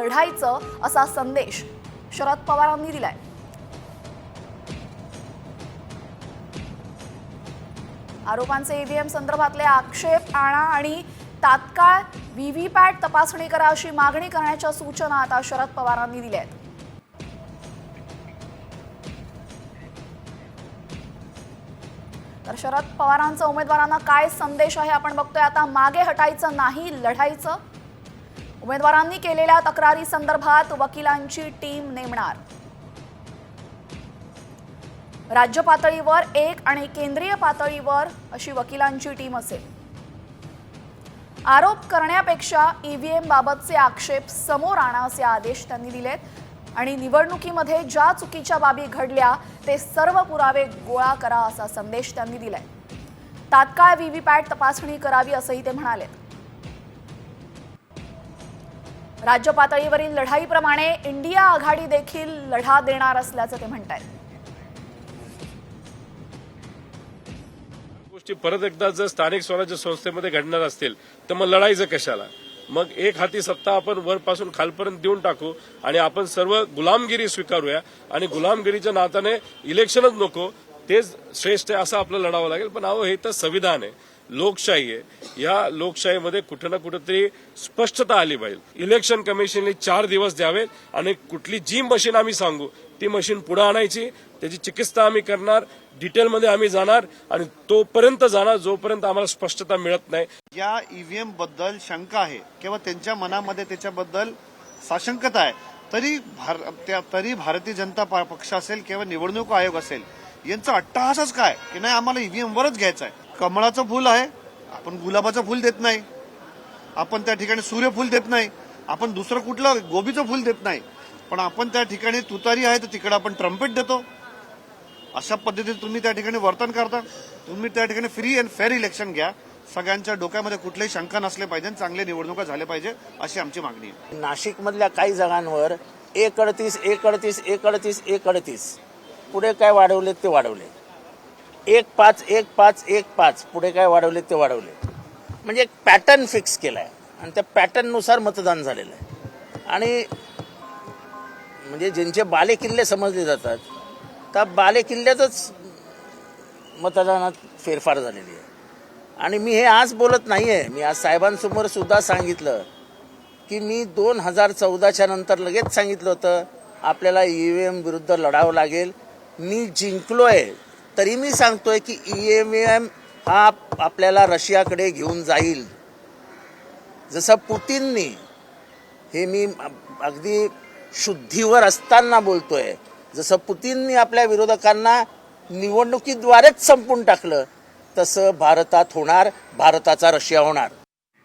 लढायचं असा संदेश शरद पवारांनी दिलाय। आरोपांचे ईव्हीएम संदर्भातले आक्षेप आणा आणि तात्काळ व्हीव्हीपॅट तपासणी करा अशी मागणी करण्याच्या सूचना आता शरद पवारांनी दिल्या आहेत। तर शरद पवारांचा उमेदवारांना काय संदेश आहे आपण बघतोय आता। मागे हटायचं नाही, लढायचं। उमेदवारांनी केलेल्या तक्रारी संदर्भात वकिलांची टीम नेमणार। राज्य पातळीवर एक आणि केंद्रीय पातळीवर अशी वकिलांची टीम असेल। आरोप करण्यापेक्षा ईव्हीएम बाबतचे आक्षेप समोर आणा असे आदेश त्यांनी दिलेत आणि निवडणुकीमध्ये ज्या चुकीच्या बाबी घडल्या ते सर्व पुरावे गोळा करा असा संदेश त्यांनी दिलाय। तात्काळ व्हीव्हीपॅट तपासणी करावी असंही ते म्हणाले। राज्य पातळीवरील लढाईप्रमाणे इंडिया आघाडी देखील लढा देणार असल्याचं ते म्हणतात। गोष्टी परत एकदा जर स्थानिक स्वराज्य संस्थेमध्ये घडणार असतील तर मग लढायचं कशाला? मग एक हाती सत्ता आपण वरपासून खालपर्यंत देऊन टाकू आणि आपण सर्व गुलामगिरी स्वीकारूया आणि गुलामगिरीच्या नात्याने इलेक्शनच नको, तेच श्रेष्ठ आहे असं आपलं लढावं लागेल। पण अहो, हे तर संविधान आहे, लोकशाही आहे। या लोकशाहीमध्ये कुठे ना कुठेतरी स्पष्टता आली पाहिजे। इलेक्शन कमिशनने 4 दिवस द्यावेत आणि कुठली जी मशीन आम्ही सांगू ती मशीन पुढे आणायची, त्याची चिकित्सा आम्ही करणार, डिटेलमध्ये आम्ही जाणार आणि तोपर्यंत जाणार जोपर्यंत आम्हाला स्पष्टता मिळत नाही। या ईव्हीएम बद्दल शंका आहे किंवा त्यांच्या मनामध्ये त्याच्याबद्दल साशंकता आहे, तरी भारतीय जनता पक्ष असेल किंवा निवडणूक आयोग असेल यांचा अट्टहासच काय की नाही आम्हाला ईव्हीएम वरच घ्यायचं आहे। कमळाचं फुल आहे, आपण गुलाबाचं फुल देत नाही, आपण त्या ठिकाणी सूर्यफूल देत नाही, आपण दुसरं कुठलं गोबीचं फुल देत नाही, पण आपण त्या ठिकाणी तुतारी आहे तर तिकडे आपण ट्रम्पेट देतो। अशा पद्धतीने तुम्ही त्या ठिकाणी वर्तन करता। तुम्ही त्या ठिकाणी फ्री अँड फेअर इलेक्शन घ्या, सगळ्यांच्या डोक्यामध्ये कुठलीही शंका नसले पाहिजे, चांगले निवडणुका झाल्या पाहिजे अशी आमची मागणी आहे। नाशिक मधल्या काही जागांवर 138 पुढे काय वाढवले ते वाढवले, 15 पुढे काय वाढवले ते वाढवले, म्हणजे एक पॅटर्न फिक्स केलाय आणि त्या पॅटर्ननुसार मतदान झालेलं आहे। आणि म्हणजे ज्यांचे बाले किल्ले समजले जातात त्या बाले किल्ल्यातच मतदानात फेरफार झालेली आहे। आणि मी हे आज बोलत नाहीये, मी आज साहेबांसमोर सुद्धा सांगितलं की मी 2014च्या नंतर लगेच सांगितलं होतं आपल्याला ईव्हीएम विरुद्ध लढावं लागेल। मी जिंकलोय तरी मी सांगतोय की ईव्हीएम हा आपल्याला रशियाकडे घेऊन जाईल। जसं पुतीननी, हे मी अगदी शुद्धीवर असताना बोलतोय, जसं पुतीननी आपल्या विरोधकांना निवडणुकीद्वारेच संपून टाकलं तसं भारतात होणार, भारताचा रशिया होणार।